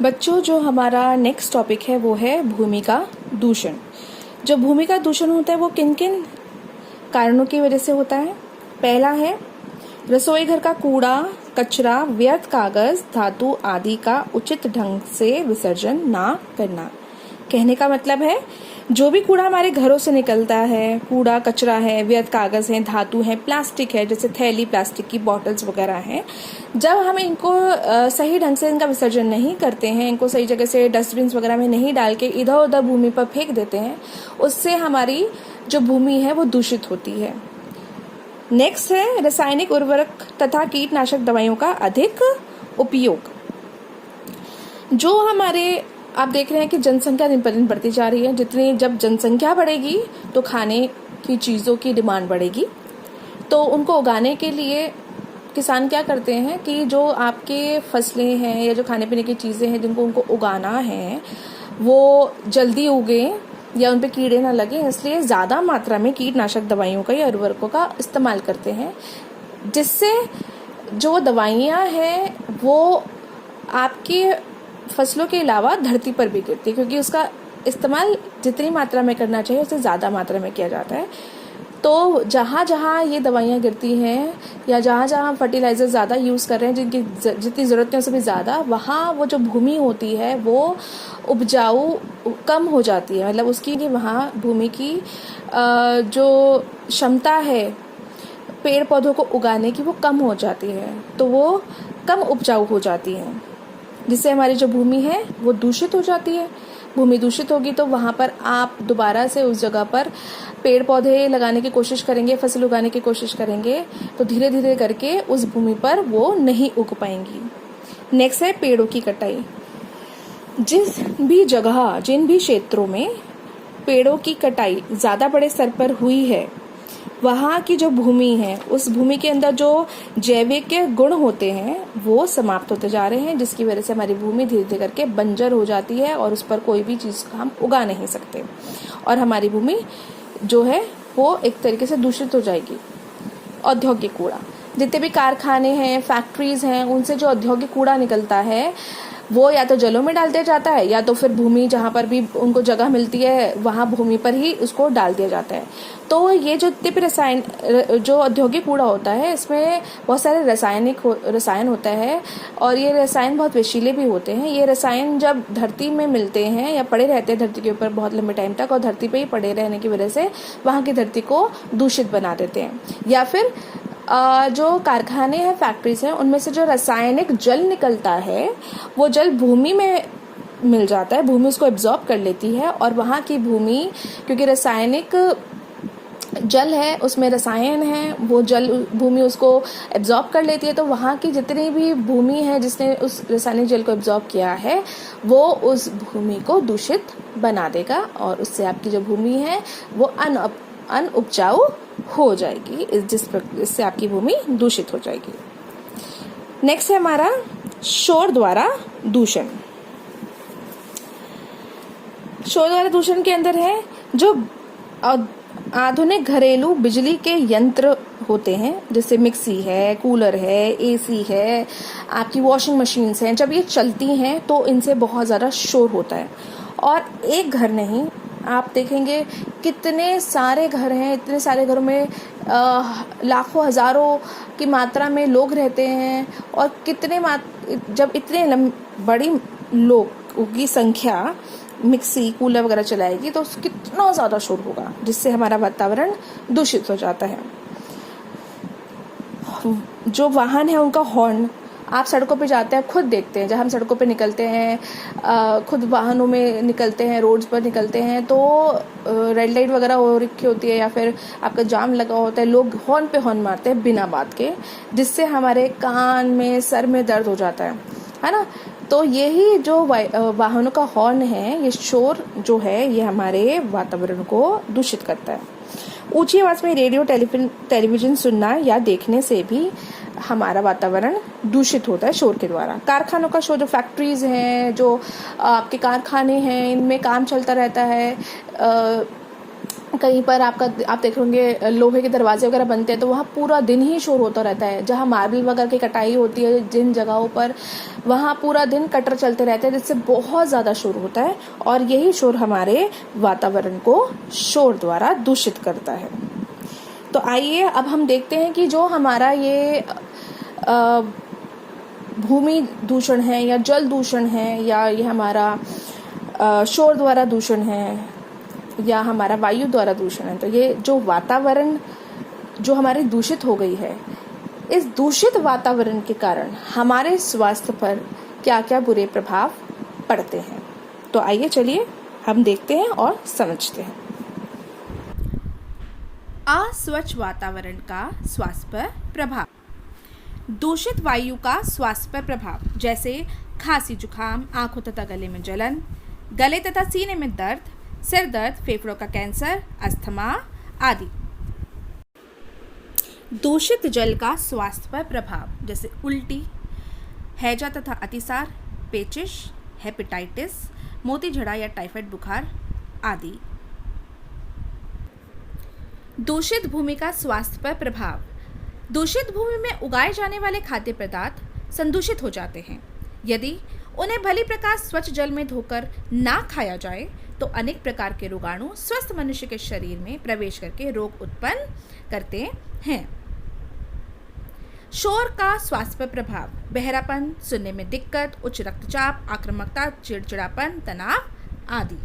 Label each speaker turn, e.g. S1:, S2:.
S1: बच्चों, जो हमारा नेक्स्ट टॉपिक है वो है भूमि का दूषण। जो भूमि का दूषण होता है वो किन किन कारणों की वजह से होता है। पहला है रसोई घर का कूड़ा, कचरा, व्यर्थ कागज, धातु आदि का उचित ढंग से विसर्जन ना करना। कहने का मतलब है जो भी कूड़ा हमारे घरों से निकलता है, कूड़ा कचरा है, व्यर्थ कागज है, धातु है, प्लास्टिक है, जैसे थैली, प्लास्टिक की बॉटल्स वगैरह हैं, जब हम इनको सही ढंग से इनका विसर्जन नहीं करते हैं, इनको सही जगह से डस्टबिन वगैरह में नहीं डाल के इधर उधर भूमि पर फेंक देते हैं, उससे हमारी जो भूमि है वो दूषित होती है। नेक्स्ट है रासायनिक उर्वरक तथा कीटनाशक दवाइयों का अधिक उपयोग। जो हमारे आप देख रहे हैं कि जनसंख्या दिन पर दिन बढ़ती जा रही है। जितनी जब जनसंख्या बढ़ेगी तो खाने की चीज़ों की डिमांड बढ़ेगी, तो उनको उगाने के लिए किसान क्या करते हैं कि जो आपके फसलें हैं या जो खाने पीने की चीज़ें हैं जिनको उनको उगाना है वो जल्दी उगे या उन पे कीड़े ना लगे, इसलिए ज़्यादा मात्रा में कीटनाशक दवाइयों का या उर्वरकों का इस्तेमाल करते हैं, जिससे जो दवाइयाँ हैं वो आपकी फसलों के अलावा धरती पर भी गिरती है, क्योंकि उसका इस्तेमाल जितनी मात्रा में करना चाहिए उससे ज़्यादा मात्रा में किया जाता है। तो जहाँ जहाँ ये दवाइयाँ गिरती हैं या जहाँ जहाँ फर्टिलाइज़र ज़्यादा यूज़ कर रहे हैं, जिनकी जितनी ज़रूरत है उससे भी ज़्यादा, वहाँ वो जो भूमि होती है वो उपजाऊ कम हो जाती है। मतलब उसकी वहाँ भूमि की जो क्षमता है पेड़ पौधों को उगाने की वो कम हो जाती है, तो वो कम उपजाऊ हो जाती है, जिससे हमारी जो भूमि है वो दूषित हो जाती है। भूमि दूषित होगी तो वहाँ पर आप दोबारा से उस जगह पर पेड़ पौधे लगाने की कोशिश करेंगे, फसल उगाने की कोशिश करेंगे, तो धीरे धीरे करके उस भूमि पर वो नहीं उग पाएंगी। नेक्स्ट है पेड़ों की कटाई। जिन भी क्षेत्रों में पेड़ों की कटाई ज़्यादा बड़े स्तर पर हुई है, वहाँ की जो भूमि है उस भूमि के अंदर जो जैविक गुण होते हैं वो समाप्त होते जा रहे हैं, जिसकी वजह से हमारी भूमि धीरे धीरे करके बंजर हो जाती है और उस पर कोई भी चीज़ हम उगा नहीं सकते और हमारी भूमि जो है वो एक तरीके से दूषित हो जाएगी। औद्योगिक कूड़ा, जितने भी कारखाने हैं, फैक्ट्रीज हैं, उनसे जो औद्योगिक कूड़ा निकलता है वो या तो जलों में डाल दिया जाता है या तो फिर भूमि जहाँ पर भी उनको जगह मिलती है वहाँ भूमि पर ही उसको डाल दिया जाता है। तो ये जो जितने भी जो औद्योगिक कूड़ा होता है इसमें बहुत सारे रसायन होता है और ये रसायन बहुत विषैले भी होते हैं। ये रसायन जब धरती में मिलते हैं या पड़े रहते हैं धरती के ऊपर बहुत लंबे टाइम तक और धरती पे ही पड़े रहने की वजह से वहाँ की धरती को दूषित बना देते हैं। या फिर जो कारखाने हैं, फैक्ट्रीज हैं, उनमें से जो रासायनिक जल निकलता है वो जल भूमि में मिल जाता है, भूमि उसको एब्जॉर्ब कर लेती है और वहाँ की भूमि, क्योंकि रासायनिक जल है उसमें रसायन है, वो जल भूमि उसको एब्जॉर्ब कर लेती है, तो वहाँ की जितनी भी भूमि है जिसने उस रासायनिक जल को एब्जॉर्ब किया है वो उस भूमि को दूषित बना देगा और उससे आपकी जो भूमि है वो अनउपजाऊ हो जाएगी, इससे आपकी भूमि दूषित हो जाएगी। नेक्स्ट है हमारा शोर द्वारा दूषण। शोर द्वारा दूषण के अंदर है जो आधुनिक घरेलू बिजली के यंत्र होते हैं, जैसे मिक्सी है, कूलर है, एसी है, आपकी वॉशिंग मशीन्स हैं, जब ये चलती हैं तो इनसे बहुत ज़्यादा शोर होता है। और एक घर नहीं, आप देखेंगे कितने सारे घर हैं, इतने सारे घरों में लाखों हजारों की मात्रा में लोग रहते हैं और जब इतने बड़ी लोगों की संख्या मिक्सी, कूलर वगैरह चलाएगी तो कितना ज़्यादा शोर होगा, जिससे हमारा वातावरण दूषित हो जाता है। जो वाहन है उनका हॉर्न, आप सड़कों पे जाते हैं, खुद देखते हैं, जब हम सड़कों पे निकलते हैं, खुद वाहनों में निकलते हैं, रोड्स पर निकलते हैं, तो रेड लाइट वगैरह हो रखी होती है या फिर आपका जाम लगा होता है, लोग हॉर्न पे हॉर्न मारते हैं बिना बात के, जिससे हमारे कान में, सर में दर्द हो जाता है ना। तो यही जो वाहनों का हॉर्न है, ये शोर जो है ये हमारे वातावरण को दूषित करता है। ऊंची आवाज़ में रेडियो, टेलीविज़न सुनना या देखने से भी हमारा वातावरण दूषित होता है शोर के द्वारा। कारखानों का शोर, जो फैक्ट्रीज हैं, जो आपके कारखाने हैं, इनमें काम चलता रहता है, कहीं पर आप देख होंगे लोहे के दरवाजे वगैरह बनते हैं तो वहाँ पूरा दिन ही शोर होता रहता है। जहाँ मार्बल वगैरह की कटाई होती है जिन जगहों पर, वहाँ पूरा दिन कटर चलते रहते हैं, जिससे बहुत ज़्यादा शोर होता है और यही शोर हमारे वातावरण को शोर द्वारा दूषित करता है। तो आइए अब हम देखते हैं कि जो हमारा ये भूमि दूषण है या जल दूषण है या ये हमारा शोर द्वारा दूषण है या हमारा वायु द्वारा दूषण है, तो ये जो वातावरण जो हमारे दूषित हो गई है, इस दूषित वातावरण के कारण हमारे स्वास्थ्य पर क्या क्या बुरे प्रभाव पड़ते हैं। तो आइए चलिए हम देखते हैं और समझते हैं। अस्वच्छ वातावरण का स्वास्थ्य पर प्रभाव। दूषित वायु का स्वास्थ्य पर प्रभाव, जैसे खांसी जुकाम, आंखों तथा गले में जलन, गले तथा सीने में दर्द, सिर दर्द, फेफड़ों का कैंसर, अस्थमा आदि। दूषित जल का स्वास्थ्य पर प्रभाव, जैसे उल्टी, हैजा तथा अतिसार, पेचिश, हेपेटाइटिस, मोती झड़ा या टाइफाइड बुखार आदि। दूषित भूमि का स्वास्थ्य पर प्रभाव। दूषित भूमि में उगाए जाने वाले खाद्य पदार्थ संदूषित हो जाते हैं। यदि उन्हें भली प्रकार स्वच्छ जल में धोकर ना खाया जाए तो अनेक प्रकार के रोगाणु स्वस्थ मनुष्य के शरीर में प्रवेश करके रोग उत्पन्न करते हैं। शोर का स्वास्थ्य पर प्रभाव, बहरापन, सुनने में दिक्कत, उच्च रक्तचाप, आक्रामकता, चिड़चिड़ापन, तनाव आदि।